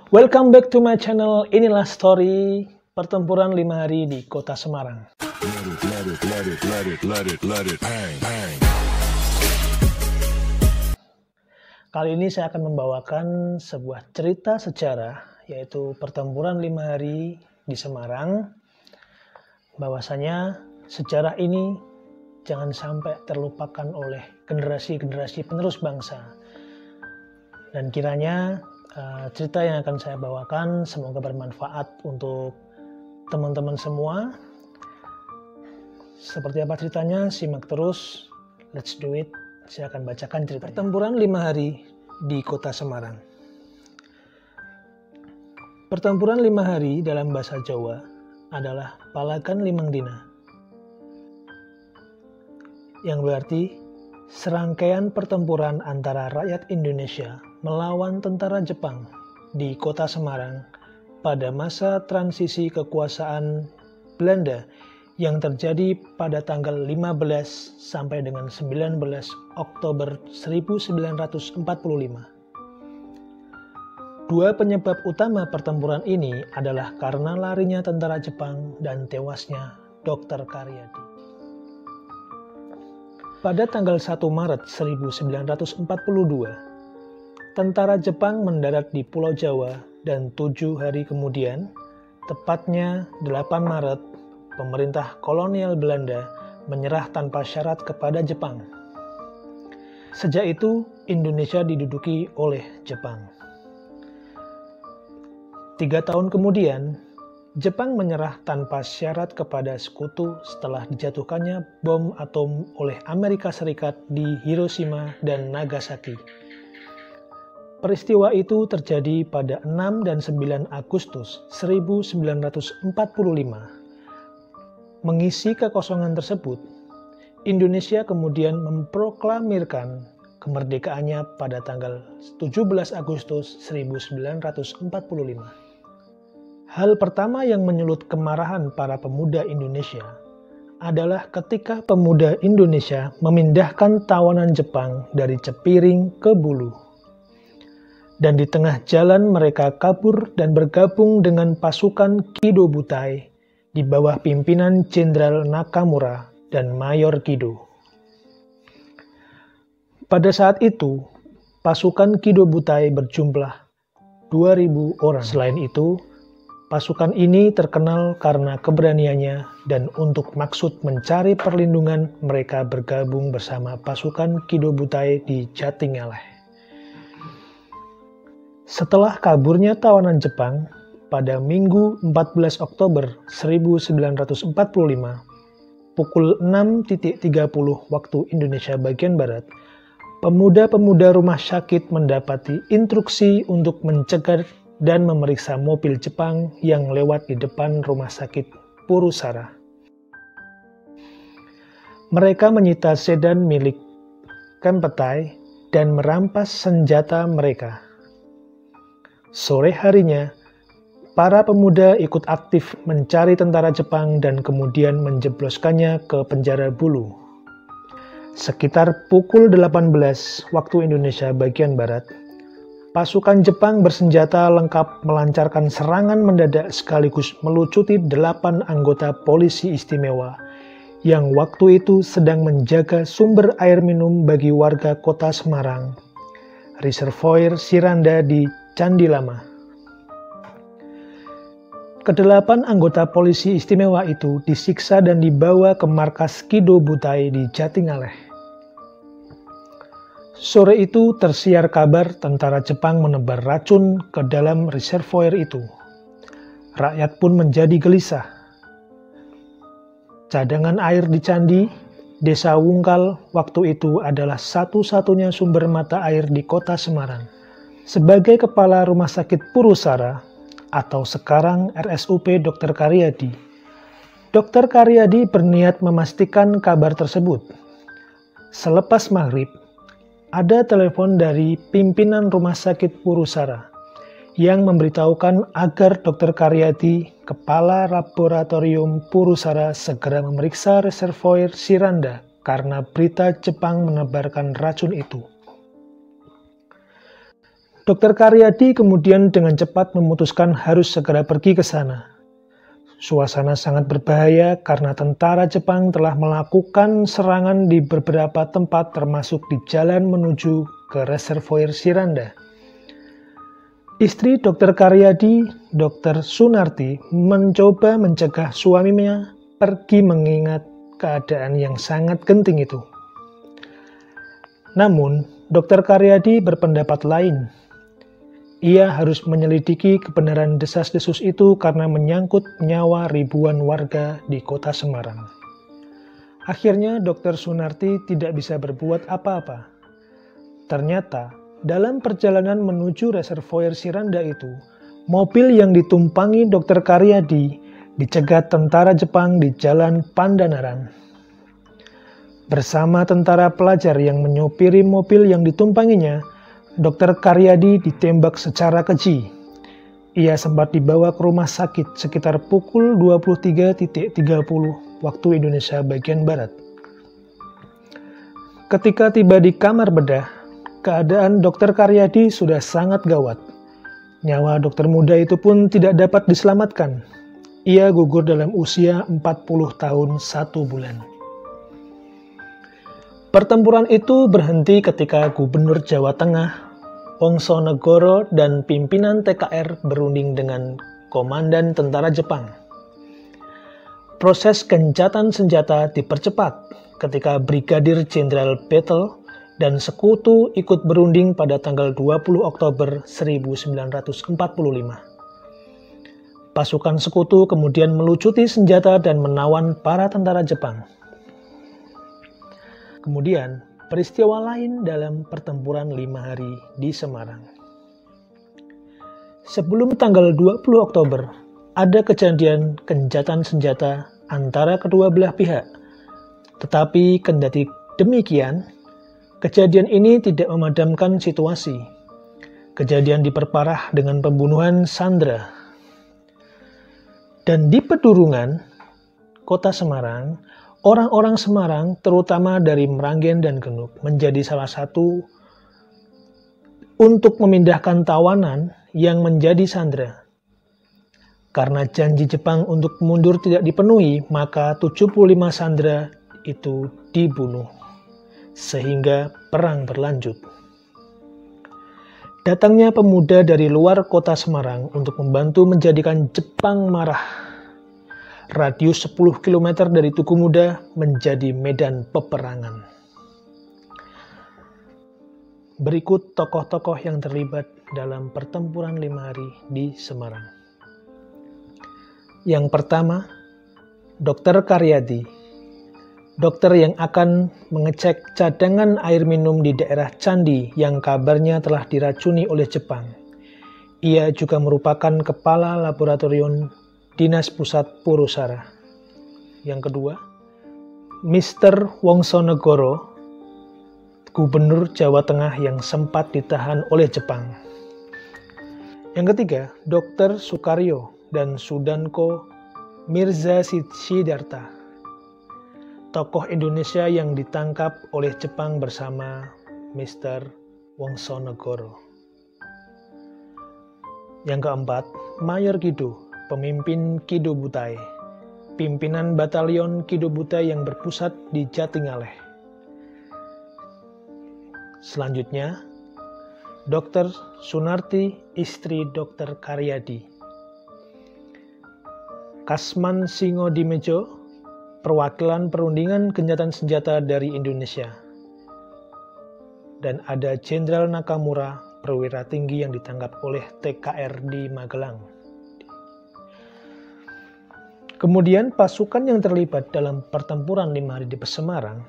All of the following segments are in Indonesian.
Welcome back to my channel. Inilah story pertempuran 5 hari di kota Semarang. Kali ini saya akan membawakan sebuah cerita sejarah, yaitu pertempuran 5 hari di Semarang. Bahwasanya sejarah ini jangan sampai terlupakan oleh generasi-generasi penerus bangsa. Dan kiranya cerita yang akan saya bawakan semoga bermanfaat untuk teman-teman semua. Seperti apa ceritanya? Simak terus. Let's do it. Saya akan bacakan cerita. Pertempuran 5 hari di kota Semarang. Pertempuran 5 hari dalam bahasa Jawa adalah Palagan Limangdina, yang berarti serangkaian pertempuran antara rakyat Indonesia melawan tentara Jepang di kota Semarang pada masa transisi kekuasaan Belanda yang terjadi pada tanggal 15 sampai dengan 19 Oktober 1945. Dua penyebab utama pertempuran ini adalah karena larinya tentara Jepang dan tewasnya Dr. Karyadi. Pada tanggal 1 Maret 1942, tentara Jepang mendarat di Pulau Jawa dan 7 hari kemudian, tepatnya 8 Maret, pemerintah kolonial Belanda menyerah tanpa syarat kepada Jepang. Sejak itu, Indonesia diduduki oleh Jepang. 3 tahun kemudian, Jepang menyerah tanpa syarat kepada sekutu setelah dijatuhkannya bom atom oleh Amerika Serikat di Hiroshima dan Nagasaki. Peristiwa itu terjadi pada 6 dan 9 Agustus 1945. Mengisi kekosongan tersebut, Indonesia kemudian memproklamirkan kemerdekaannya pada tanggal 17 Agustus 1945. Hal pertama yang menyulut kemarahan para pemuda Indonesia adalah ketika pemuda Indonesia memindahkan tawanan Jepang dari Cepiring ke Bulu. Dan di tengah jalan mereka kabur dan bergabung dengan pasukan Kido Butai di bawah pimpinan Jenderal Nakamura dan Mayor Kido. Pada saat itu, pasukan Kido Butai berjumlah 2.000 orang. Selain itu, pasukan ini terkenal karena keberaniannya dan untuk maksud mencari perlindungan mereka bergabung bersama pasukan Kido Butai di Jatingaleh. Setelah kaburnya tawanan Jepang, pada Minggu 14 Oktober 1945, pukul 6.30 waktu Indonesia bagian Barat, pemuda-pemuda rumah sakit mendapati instruksi untuk mencegat dan memeriksa mobil Jepang yang lewat di depan rumah sakit Purusara. Mereka menyita sedan milik Kempetai dan merampas senjata mereka. Sore harinya, para pemuda ikut aktif mencari tentara Jepang dan kemudian menjebloskannya ke penjara Bulu. Sekitar pukul 18 waktu Indonesia bagian Barat, pasukan Jepang bersenjata lengkap melancarkan serangan mendadak sekaligus melucuti 8 anggota polisi istimewa yang waktu itu sedang menjaga sumber air minum bagi warga kota Semarang, Reservoir Siranda di Candi Lama. Kedelapan anggota polisi istimewa itu disiksa dan dibawa ke markas Kido Butai di Jatingaleh. Sore itu tersiar kabar tentara Jepang menebar racun ke dalam reservoir itu. Rakyat pun menjadi gelisah. Cadangan air di Candi, Desa Wungkal waktu itu adalah satu-satunya sumber mata air di kota Semarang. Sebagai kepala Rumah Sakit Purusara, atau sekarang RSUP Dr. Karyadi, Dr. Karyadi berniat memastikan kabar tersebut. Selepas maghrib, ada telepon dari pimpinan Rumah Sakit Purusara yang memberitahukan agar Dr. Karyadi, kepala laboratorium Purusara, segera memeriksa reservoir Siranda karena berita Jepang menebarkan racun itu. Dr. Karyadi kemudian dengan cepat memutuskan harus segera pergi ke sana. Suasana sangat berbahaya karena tentara Jepang telah melakukan serangan di beberapa tempat termasuk di jalan menuju ke reservoir Shiranda. Istri Dr. Karyadi, Dr. Sunarti, mencoba mencegah suaminya pergi mengingat keadaan yang sangat genting itu. Namun, Dr. Karyadi berpendapat lain. Ia harus menyelidiki kebenaran desas-desus itu karena menyangkut nyawa ribuan warga di kota Semarang. Akhirnya Dr. Sunarti tidak bisa berbuat apa-apa. Ternyata, dalam perjalanan menuju reservoir Shiranda itu, mobil yang ditumpangi Dr. Karyadi dicegat tentara Jepang di Jalan Pandanaran. Bersama tentara pelajar yang menyopiri mobil yang ditumpanginya, Dr. Karyadi ditembak secara keji. Ia sempat dibawa ke rumah sakit sekitar pukul 23.30 waktu Indonesia bagian Barat. Ketika tiba di kamar bedah, keadaan Dr. Karyadi sudah sangat gawat. Nyawa dokter muda itu pun tidak dapat diselamatkan. Ia gugur dalam usia 40 tahun 1 bulan. Pertempuran itu berhenti ketika Gubernur Jawa Tengah, Wongsonegoro, dan pimpinan TKR berunding dengan komandan tentara Jepang. Proses gencatan senjata dipercepat ketika Brigadir Jenderal Battle dan sekutu ikut berunding pada tanggal 20 Oktober 1945. Pasukan sekutu kemudian melucuti senjata dan menawan para tentara Jepang. Kemudian, peristiwa lain dalam pertempuran 5 hari di Semarang. Sebelum tanggal 20 Oktober, ada kejadian gencatan senjata antara kedua belah pihak. Tetapi kendati demikian, kejadian ini tidak memadamkan situasi. Kejadian diperparah dengan pembunuhan sandera. Dan di Pedurungan, kota Semarang, orang-orang Semarang, terutama dari Meranggen dan Genuk, menjadi salah satu untuk memindahkan tawanan yang menjadi sandera. Karena janji Jepang untuk mundur tidak dipenuhi, maka 75 sandera itu dibunuh, sehingga perang berlanjut. Datangnya pemuda dari luar kota Semarang untuk membantu menjadikan Jepang marah. Radius 10 km dari Tugu Muda menjadi medan peperangan. Berikut tokoh-tokoh yang terlibat dalam pertempuran 5 hari di Semarang. Yang pertama, Dr. Karyadi, dokter yang akan mengecek cadangan air minum di daerah Candi yang kabarnya telah diracuni oleh Jepang. Ia juga merupakan kepala laboratorium Dinas Pusat Purusara. Yang kedua, Mr. Wongsonegoro, Gubernur Jawa Tengah yang sempat ditahan oleh Jepang. Yang ketiga, Dr. Sukaryo dan Sudanko Mirza Siddhartha, tokoh Indonesia yang ditangkap oleh Jepang bersama Mr. Wongsonegoro. Yang keempat, Mayor Kido, pemimpin Kido Butai, pimpinan batalion Kido Butai yang berpusat di Jatingaleh. Selanjutnya, Dr. Sunarti, istri Dr. Karyadi. Kasman Singodimejo, perwakilan perundingan gencatan senjata dari Indonesia. Dan ada Jenderal Nakamura, perwira tinggi yang ditangkap oleh TKR di Magelang. Kemudian pasukan yang terlibat dalam pertempuran 5 hari di Semarang,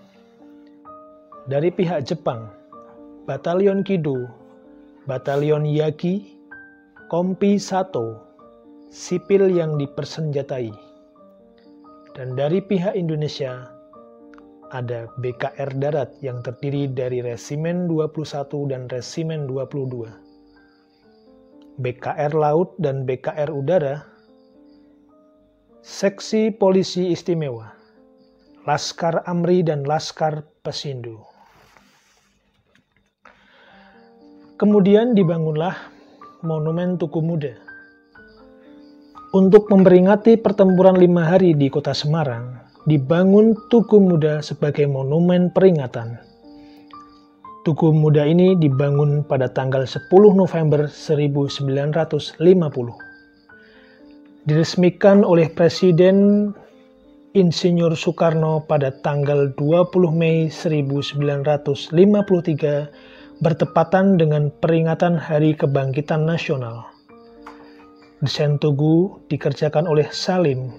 dari pihak Jepang, Batalion Kido, Batalion Yagi, Kompi Sato, sipil yang dipersenjatai. Dan dari pihak Indonesia, ada BKR Darat yang terdiri dari Resimen 21 dan Resimen 22. BKR Laut dan BKR Udara, Seksi Polisi Istimewa, Laskar Amri dan Laskar Pesindo. Kemudian dibangunlah Monumen Tugu Muda. Untuk memperingati pertempuran 5 hari di Kota Semarang, dibangun Tugu Muda sebagai monumen peringatan. Tugu Muda ini dibangun pada tanggal 10 November 1950. Diresmikan oleh Presiden Insinyur Soekarno pada tanggal 20 Mei 1953 bertepatan dengan peringatan Hari Kebangkitan Nasional. Desain tugu dikerjakan oleh Salim,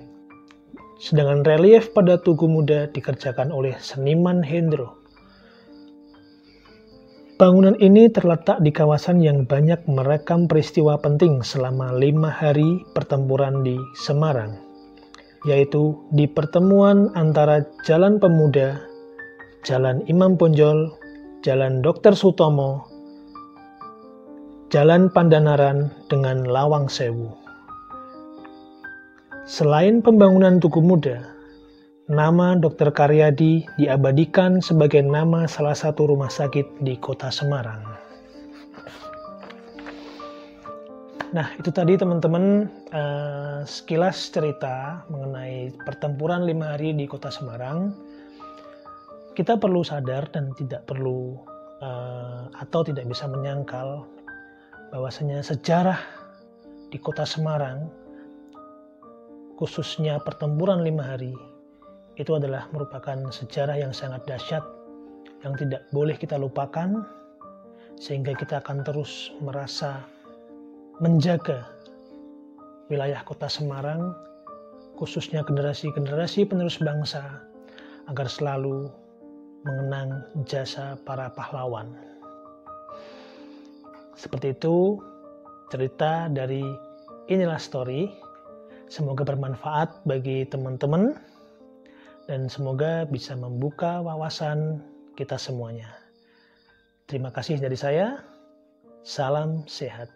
sedangkan relief pada Tugu Muda dikerjakan oleh seniman Hendro. Bangunan ini terletak di kawasan yang banyak merekam peristiwa penting selama 5 hari pertempuran di Semarang, yaitu di pertemuan antara Jalan Pemuda, Jalan Imam Bonjol, Jalan Dr. Sutomo, Jalan Pandanaran dengan Lawang Sewu. Selain pembangunan Tugu Muda, nama Dr. Karyadi diabadikan sebagai nama salah satu rumah sakit di Kota Semarang. Nah, itu tadi teman-teman sekilas cerita mengenai pertempuran 5 hari di Kota Semarang. Kita perlu sadar dan tidak perlu atau tidak bisa menyangkal bahwasanya sejarah di Kota Semarang, khususnya pertempuran 5 hari, itu adalah merupakan sejarah yang sangat dahsyat yang tidak boleh kita lupakan, sehingga kita akan terus merasa menjaga wilayah Kota Semarang, khususnya generasi-generasi penerus bangsa, agar selalu mengenang jasa para pahlawan. Seperti itu cerita dari Inilah Story. Semoga bermanfaat bagi teman-teman dan semoga bisa membuka wawasan kita semuanya. Terima kasih dari saya. Salam sehat.